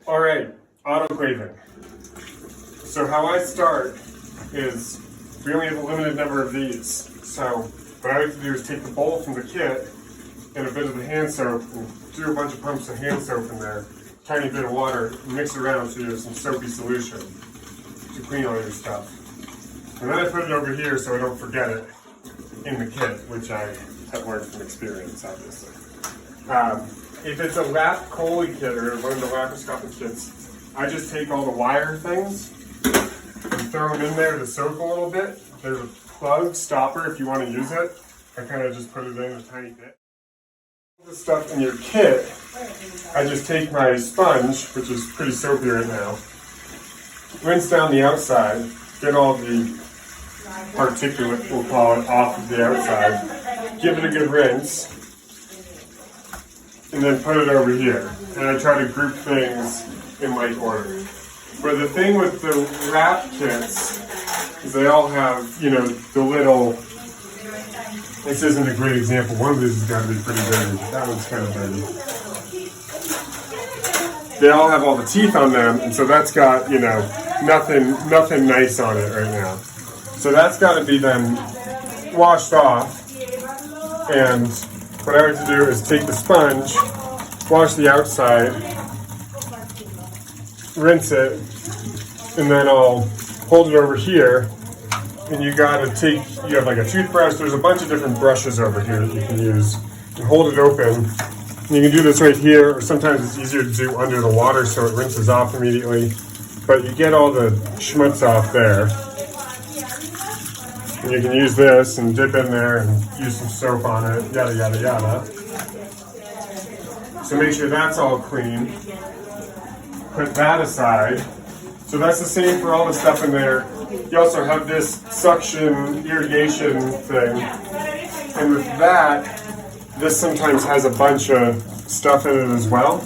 All right, autoclaving. So how I start is we only have a limited number of these. So what I like to do is take the bowl from the kit and a bit of the hand soap and do a bunch of pumps of hand soap in there, tiny bit of water, and mix it around so you have some soapy solution to clean all your stuff. And then I put it over here so I don't forget it in the kit, which I have learned from experience, obviously. If it's a lap Coya kit or one of the laparoscopic kits, I just take all the wire things and throw them in there to soak a little bit. There's a plug stopper if you want to use it. I kind of just put it in a tiny bit. All the stuff in your kit, I just take my sponge, which is pretty soapy right now, rinse down the outside, get all the particulate, we'll call it, off of the outside, give it a good rinse, and then put it over here. And I try to group things in like order. But the thing with the wrap kits is they all have, you know, the little, this isn't a great example. One of these has got to be pretty dirty. That one's kind of dirty. They all have all the teeth on them, and so that's got, you know, nothing nice on it right now. So that's got to be then washed off. And what I like to do is take the sponge, wash the outside, rinse it, and then I'll hold it over here. And you have like a toothbrush, there's a bunch of different brushes over here that you can use. And hold it open. And you can do this right here, or sometimes it's easier to do under the water so it rinses off immediately. But you get all the schmutz off there. And you can use this and dip in there and use some soap on it, yada, yada, yada. So make sure that's all clean. Put that aside. So that's the same for all the stuff in there. You also have this suction irrigation thing. And with that, this sometimes has a bunch of stuff in it as well.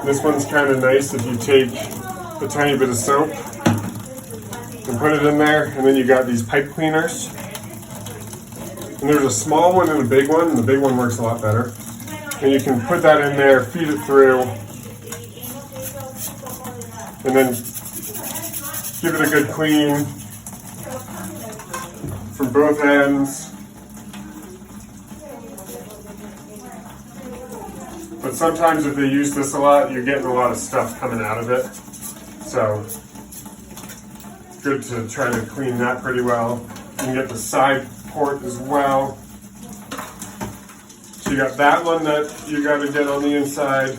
This one's kind of nice if you take a tiny bit of soap and put it in there, and then you got these pipe cleaners. And there's a small one and a big one, and the big one works a lot better. And you can put that in there, feed it through, and then give it a good clean from both ends. But sometimes if they use this a lot, you're getting a lot of stuff coming out of it. So good to try to clean that pretty well. You can get the side port as well. So you got that one that you got to get on the inside.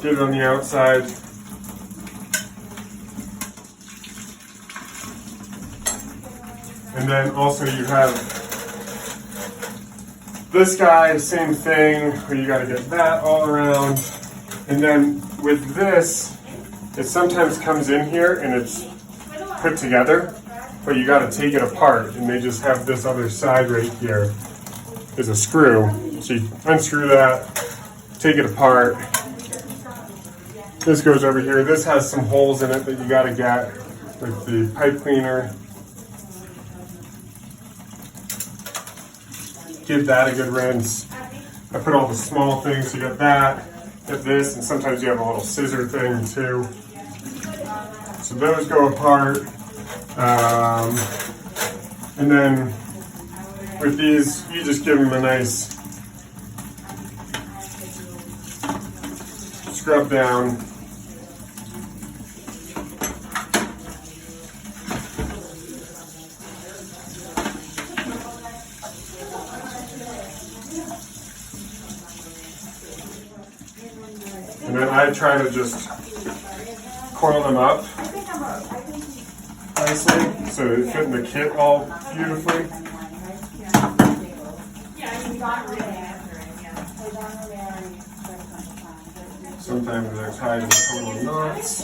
Get it on the outside. And then also you have this guy, same thing, where you got to get that all around. And then with this, it sometimes comes in here and it's put together, but you got to take it apart. And they just have this other side right here is a screw. So you unscrew that, take it apart. This goes over here. This has some holes in it that you got to get with the pipe cleaner. Give that a good rinse. I put all the small things, so you got that, get this, and sometimes you have a little scissor thing too. So those go apart. And then with these, you just give them a nice scrub down. And then I try to just coil them up nicely so they fit in the kit all beautifully. Sometimes they're tied in total knots.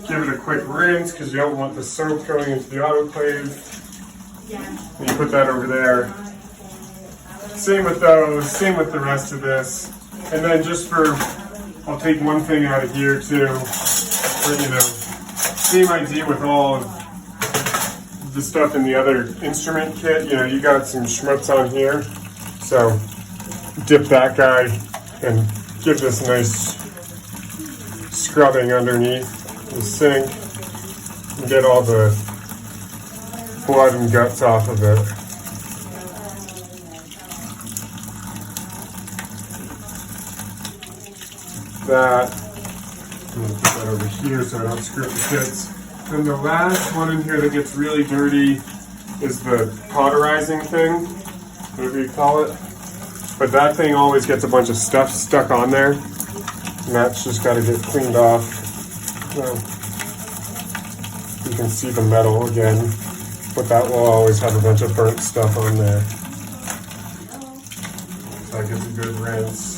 Give it a quick rinse because you don't want the soap going into the autoclave. And you put that over there. Same with those, same with the rest of this. And then just for, I'll take one thing out of here too. But, you know, same idea with all of the stuff in the other instrument kit. You know, you got some schmutz on here. So dip that guy and give this nice scrubbing underneath the sink and get all the blood and guts off of it. That, I'm going to put that over here so I don't screw up the kits. And the last one in here that gets really dirty is the cauterizing thing, whatever you call it. But that thing always gets a bunch of stuff stuck on there, and that's just got to get cleaned off. So you can see the metal again, but that will always have a bunch of burnt stuff on there. So that gets a good rinse.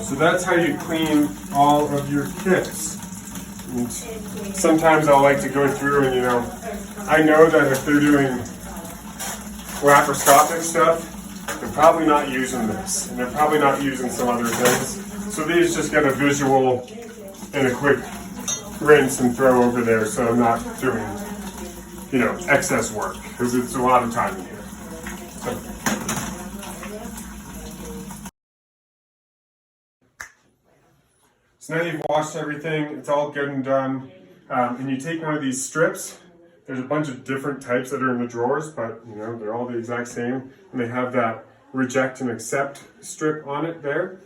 So that's how you clean all of your kits. And sometimes I'll like to go through and, I know that if they're doing laparoscopic stuff, they're probably not using this, and they're probably not using some other things. So these just get a visual and a quick rinse and throw over there, so I'm not doing, excess work, because it's a lot of time in here. So now you've washed everything, it's all good and done, and you take one of these strips. There's a bunch of different types that are in the drawers, but they're all the exact same, and they have that reject and accept strip on it there,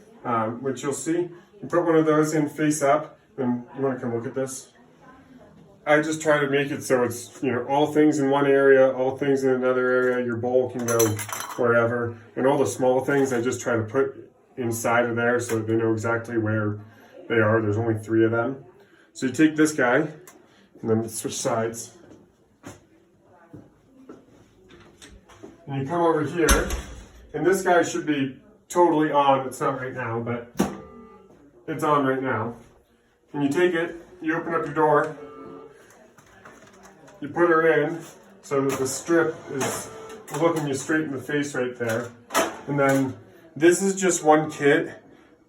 which you'll see. You put one of those in face up, and you want to come look at this? I just try to make it so it's, all things in one area, all things in another area, your bowl can go wherever, and all the small things I just try to put inside of there so they know exactly where they are. There's only 3 of them. So you take this guy, and then switch sides. And you come over here, and this guy should be totally on. It's not right now, but it's on right now. And you take it, you open up your door, you put her in, so that the strip is looking you straight in the face right there. And then this is just one kit.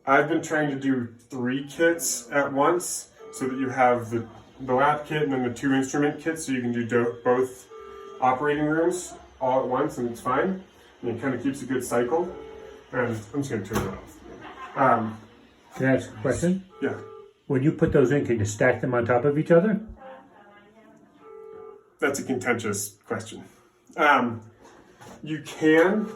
I've been trying to do 3 kits at once, so that you have the lap kit and then the 2 instrument kits, so you can do both operating rooms all at once, and it's fine. And it kind of keeps a good cycle. And I'm just going to turn it off. Can I ask a question? Yeah. When you put those in, can you stack them on top of each other? That's a contentious question. You can,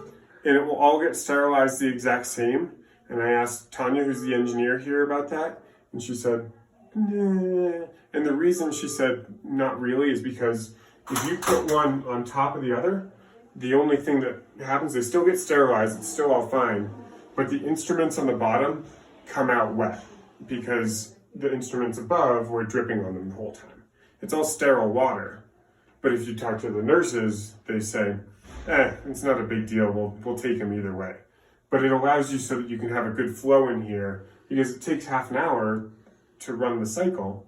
and it will all get sterilized the exact same. And I asked Tanya, who's the engineer here, about that, and she said, nah. And the reason she said not really is because if you put one on top of the other, the only thing that happens, they still get sterilized, it's still all fine, but the instruments on the bottom come out wet because the instruments above were dripping on them the whole time. It's all sterile water, but if you talk to the nurses, they say, it's not a big deal, we'll take them either way. But it allows you so that you can have a good flow in here, because it takes half an hour to run the cycle.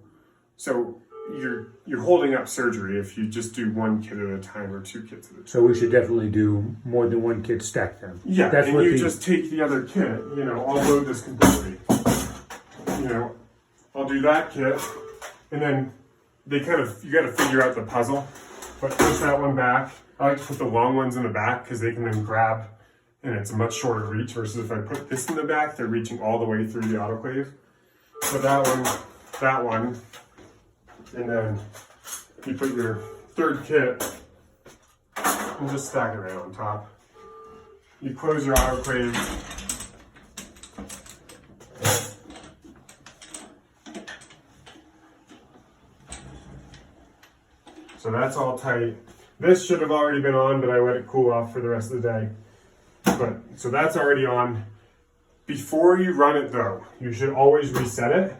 So you're holding up surgery if you just do 1 kit at a time or 2 kits at a time. So we should definitely do more than 1 kit, stack them. Yeah, that's and you just take the other kit, I'll load this completely. I'll do that kit, and then you gotta figure out the puzzle. But push that one back. I like to put the long ones in the back because they can then grab, and it's a much shorter reach versus if I put this in the back, they're reaching all the way through the autoclave. So that one, and then you put your 3rd kit and just stack it right on top. You close your autoclave. So that's all tight. This should have already been on, but I let it cool off for the rest of the day. So that's already on. Before you run it though, you should always reset it,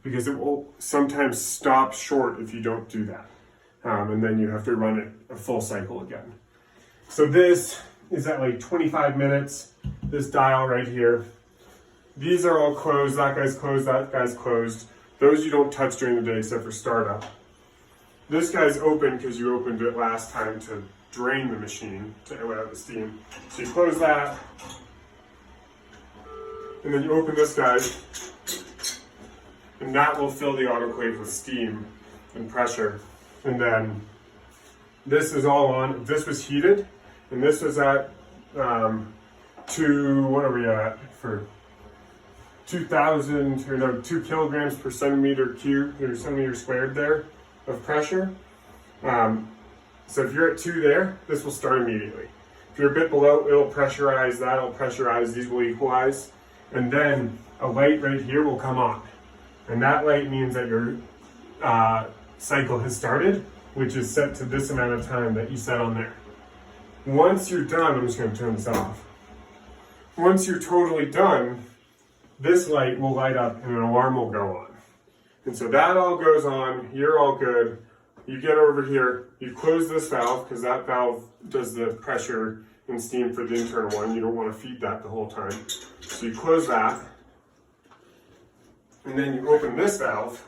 because it will sometimes stop short if you don't do that. And then you have to run it a full cycle again. So this is at like 25 minutes, this dial right here. These are all closed, that guy's closed, that guy's closed. Those you don't touch during the day except for startup. This guy's open because you opened it last time to drain the machine to let out the steam. So you close that, and then you open this guy, and that will fill the autoclave with steam and pressure. And then this is all on. This was heated, and this was at what are we at for 2,000 or no 2 kilograms per centimeter cubed or centimeter squared there of pressure. So if you're at 2 there, this will start immediately. If you're a bit below, it'll pressurize, that'll pressurize, these will equalize, and then a light right here will come on. And that light means that your cycle has started, which is set to this amount of time that you set on there. Once you're done, I'm just going to turn this off. Once you're totally done, this light will light up and an alarm will go on. And so that all goes on, you're all good. You get over here, you close this valve because that valve does the pressure and steam for the internal one. You don't want to feed that the whole time. So you close that, and then you open this valve.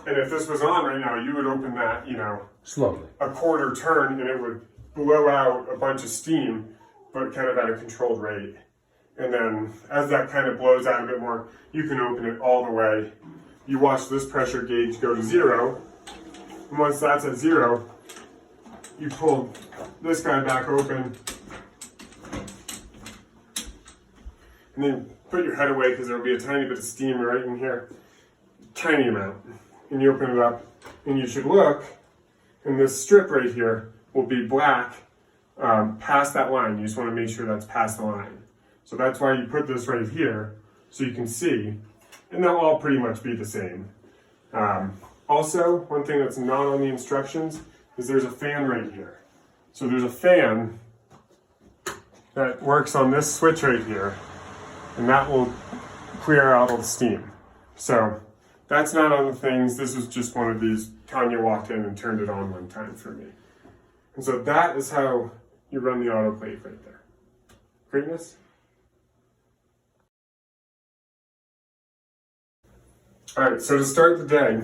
And if this was on right now, you would open that, Slowly. a quarter turn, and it would blow out a bunch of steam, but kind of at a controlled rate. And then as that kind of blows out a bit more, you can open it all the way. You watch this pressure gauge go to 0. And once that's at 0, you pull this guy back open. And then put your head away because there will be a tiny bit of steam right in here. Tiny amount. And you open it up and you should look, and this strip right here will be black past that line. You just want to make sure that's past the line. So that's why you put this right here so you can see, and they'll all pretty much be the same. Also, one thing that's not on the instructions is there's a fan right here. So there's a fan that works on this switch right here, and that will clear out all the steam. So that's not on the things. This was just one of these. Tanya walked in and turned it on one time for me. And so that is how you run the autoclave right there. Greatness? All right, so to start the day,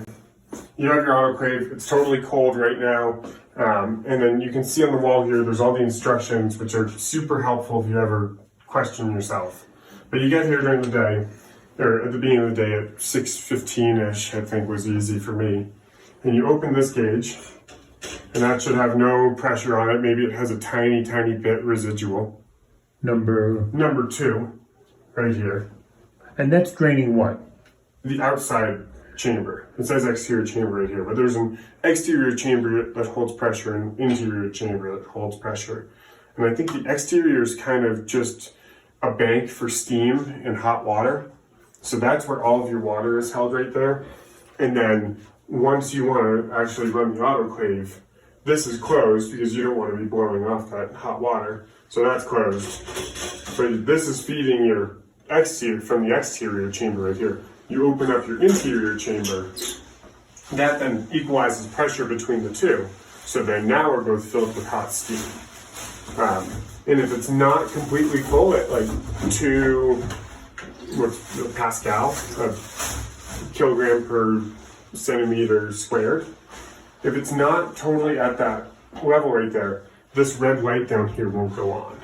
you have your autoclave. It's totally cold right now. And then you can see on the wall here, there's all the instructions, which are super helpful if you ever question yourself. But you get here during the day, or at the beginning of the day at 6:15-ish, I think was easy for me. And you open this gauge, and that should have no pressure on it. Maybe it has a tiny, tiny bit residual. Number 2, right here. And that's draining what? The outside chamber. It says exterior chamber right here, but there's an exterior chamber that holds pressure and an interior chamber that holds pressure. And I think the exterior is kind of just a bank for steam and hot water. So that's where all of your water is held right there. And then once you want to actually run the autoclave, this is closed because you don't want to be blowing off that hot water. So that's closed. But this is feeding your exterior from the exterior chamber right here. You open up your interior chamber. That then equalizes pressure between the two. So then now we're both filled with hot steam. And if it's not completely full at like 2 Pascal, a kilogram per centimeter squared, if it's not totally at that level right there, this red light down here won't go on.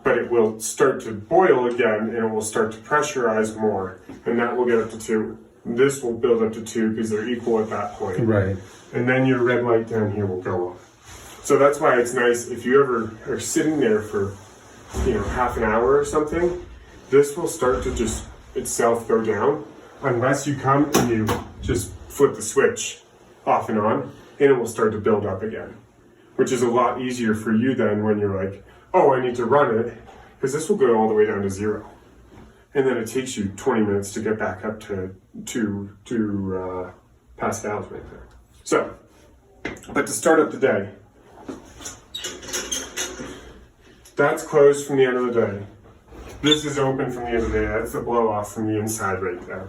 But it will start to boil again, and it will start to pressurize more, and that will get up to 2. This will build up to 2 because they're equal at that point. Right. And then your red light down here will go on. So that's why it's nice if you ever are sitting there for, half an hour or something, this will start to just itself go down, unless you come and you just flip the switch off and on, and it will start to build up again, which is a lot easier for you then when you're like, oh, I need to run it, because this will go all the way down to 0. And then it takes you 20 minutes to get back up to 2 Pascals right there. So, but to start up the day, that's closed from the end of the day. This is open from the end of the day. That's the blow off from the inside right there.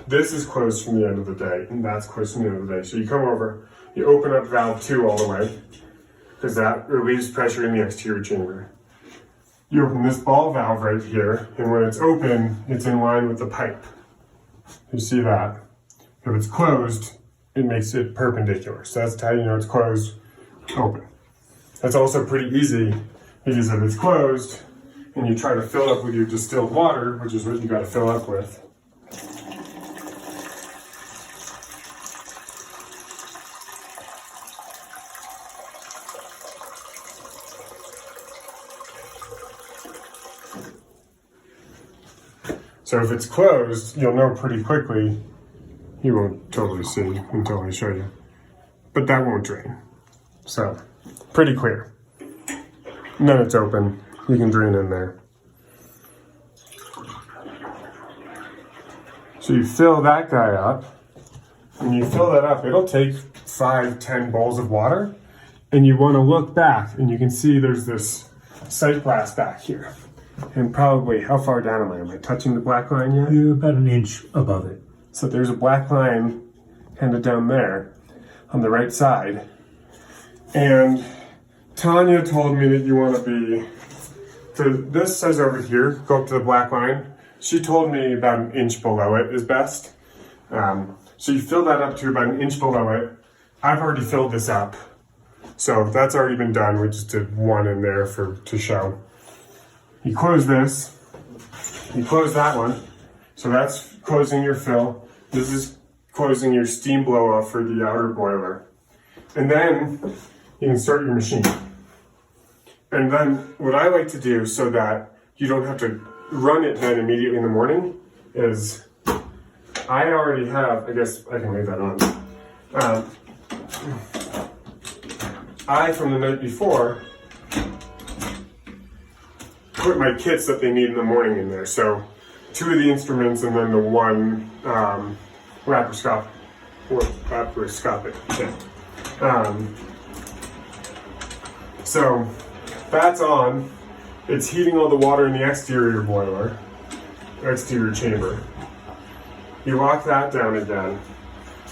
This is closed from the end of the day, and that's closed from the end of the day. So you come over, you open up valve 2 all the way, because that relieves pressure in the exterior chamber. You open this ball valve right here, and when it's open, it's in line with the pipe. You see that? If it's closed, it makes it perpendicular. So that's how you know it's closed, open. That's also pretty easy, because if it's closed, and you try to fill up with your distilled water, which is what you got to fill up with, So if it's closed, you'll know pretty quickly. You won't totally see until I show you. But that won't drain. So, pretty clear. And then it's open. You can drain in there. So you fill that guy up. When you fill that up, it'll take 5-10 bowls of water. And you want to look back, and you can see there's this sight glass back here. And probably, how far down am I? Am I touching the black line yet? You're about an inch above it. So there's a black line kind of down there on the right side. And Tanya told me that you want to be, so this says over here, go up to the black line. She told me about an inch below it is best. So you fill that up to about an inch below it. I've already filled this up. So that's already been done. We just did one in there to show. You close this. You close that one. So that's closing your fill. This is closing your steam blow off for the outer boiler. And then you can start your machine. And then what I like to do so that you don't have to run it then immediately in the morning is I already have, I guess I can leave that on. I, from the night before, put my kits that they need in the morning in there. So 2 of the instruments and then the one laparoscopic kit. So that's on. It's heating all the water in the exterior boiler, exterior chamber. You lock that down again.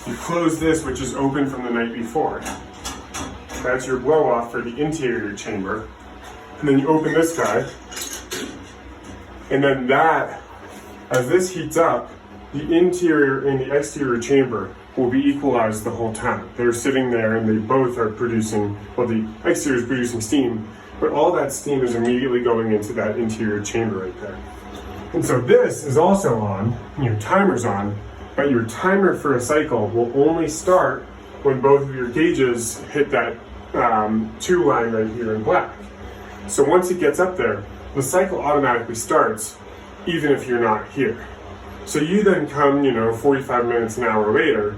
You close this, which is open from the night before. That's your blow off for the interior chamber. And then you open this guy. And then that, as this heats up, the interior and the exterior chamber will be equalized the whole time. They're sitting there and they both are producing, well, the exterior is producing steam, but all that steam is immediately going into that interior chamber right there. And so this is also on, your timer's on, but your timer for a cycle will only start when both of your gauges hit that 2 line right here in black. So once it gets up there, the cycle automatically starts even if you're not here. So you then come, 45 minutes, an hour later,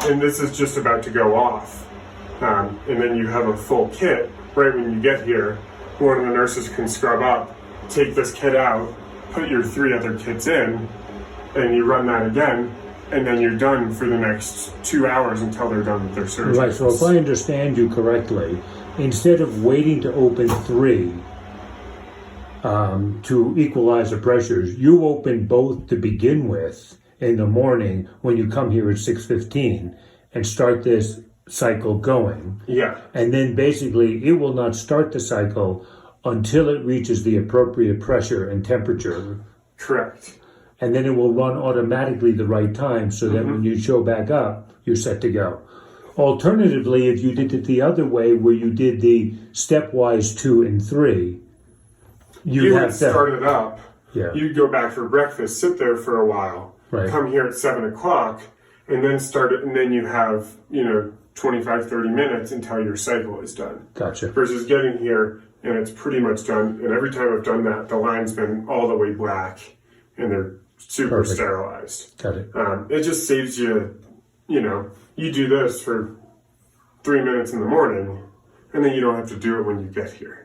and this is just about to go off. And then you have a full kit right when you get here. One of the nurses can scrub up, take this kit out, put your 3 other kits in, and you run that again, and then you're done for the next 2 hours until they're done with their surgery. Right, so if I understand you correctly, instead of waiting to open 3 to equalize the pressures, you open both to begin with in the morning when you come here at 6:15 and start this cycle going. Yeah. And then basically it will not start the cycle until it reaches the appropriate pressure and temperature. Correct. And then it will run automatically the right time so that when you show back up, you're set to go. Alternatively, if you did it the other way, where you did the stepwise 2 and 3, you would start it up. Yeah. You'd go back for breakfast, sit there for a while, Right. come here at 7 o'clock, and then start it, and then you have, 25, 30 minutes until your cycle is done. Gotcha. Versus getting here, and it's pretty much done, and every time I've done that, the line's been all the way black, and they're super Perfect. sterilized. Got it. It just saves you, you do this for 3 minutes in the morning, and then you don't have to do it when you get here.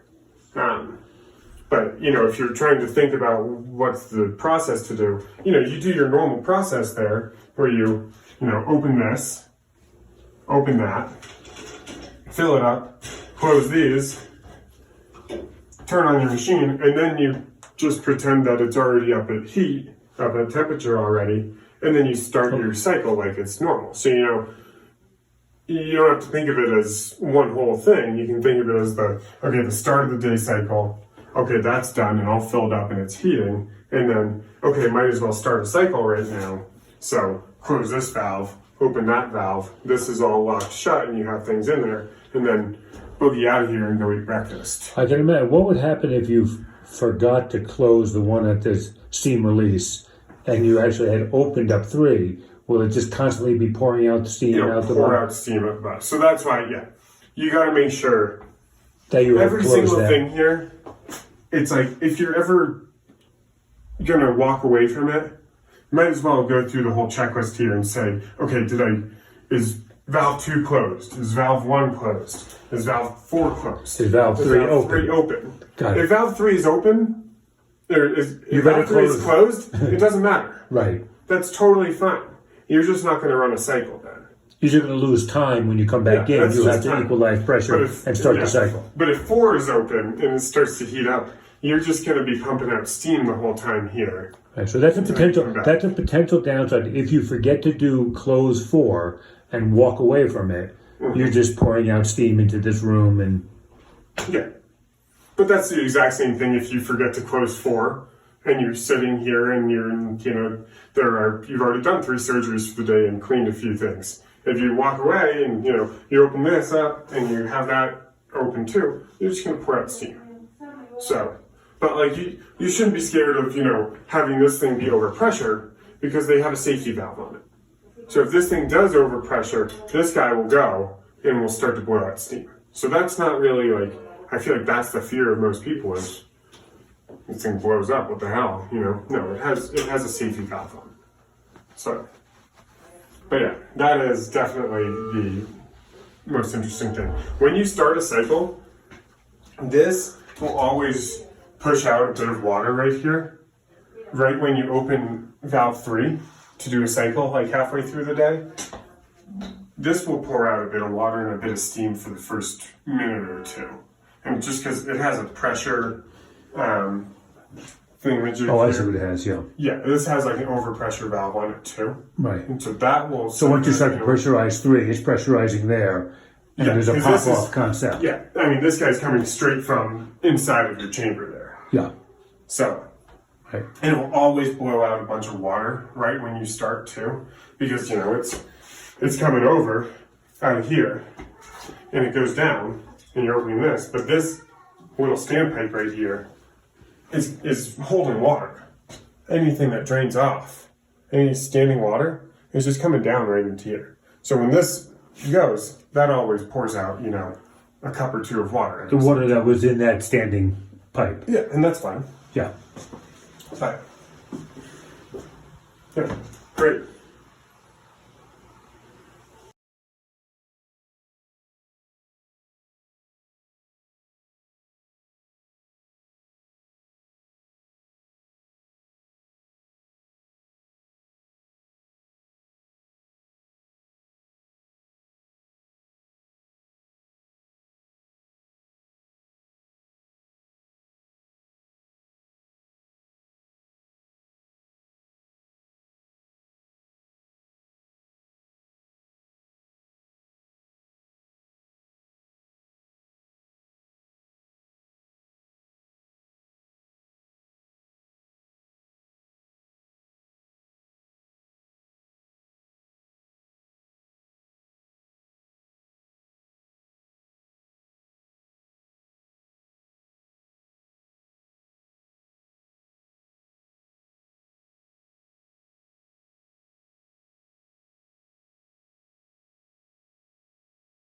But, if you're trying to think about what's the process to do, you do your normal process there, where you, open this, open that, fill it up, close these, turn on your machine, and then you just pretend that it's already up at heat, up at temperature already, and then you start your cycle like it's normal. So, you don't have to think of it as one whole thing. You can think of it as the start of the day cycle. Okay, that's done and all filled up and it's heating. And then, okay, might as well start a cycle right now. So close this valve, open that valve. This is all locked shut and you have things in there. And then boogie out of here and go eat breakfast. I can imagine. What would happen if you forgot to close the one at this steam release and you actually had opened up 3? Will it just constantly be pouring out steam out the pour bottom? out steam out the bottom. So that's why, you got to make sure that you have every closed single that. thing here. It's like if you're ever gonna walk away from it, you might as well go through the whole checklist here and say, okay, is valve 2 closed? Is valve 1 closed? Is valve 4 closed? Is valve 3 open? 3 open? Got it. If valve 3 is open, if better valve 3 is close closed, it doesn't matter. Right. That's totally fine. You're just not going to run a cycle then. You're just going to lose time when you come back in. That's You have just to time. equalize pressure and start the cycle. But if 4 is open and it starts to heat up, you're just going to be pumping out steam the whole time here. Right, so that's a potential. come back. That's a potential downside. If you forget to do close 4 and walk away from it, you're just pouring out steam into this room and. Yeah. But that's the exact same thing if you forget to close 4 and you're sitting here and you've already done 3 surgeries for the day and cleaned a few things. If you walk away and, you open this up and you have that open too, you're just going to pour out steam. So, but like you shouldn't be scared of, having this thing be over pressure because they have a safety valve on it. So if this thing does overpressure, this guy will go and will start to blow out steam. So that's not really I feel like that's the fear of most people is this thing blows up, what the hell, No, it has a safety valve on it. So, but yeah, that is definitely the most interesting thing. When you start a cycle, this will always push out a bit of water right here, right when you open valve 3 to do a cycle, like halfway through the day. This will pour out a bit of water and a bit of steam for the first minute or 2. And just because it has a pressure thing. Oh, I see what it has, yeah. Yeah, this has an overpressure valve on it too. Right. And so that will... So once you start to pressurize 3, it's pressurizing there. And there's a pop-off concept. Yeah, this guy's coming straight from inside of your chamber there. Yeah. So, right. And it will always blow out a bunch of water right when you start too, because it's coming over out of here, and it goes down, and you're opening this, but this little standpipe right here is holding water. Anything that drains off, any standing water, is just coming down right into here. So when this goes, that always pours out, a cup or 2 of water. The water that was in that standing pipe. Yeah, and that's fine. Yeah. Fine. Yeah, great.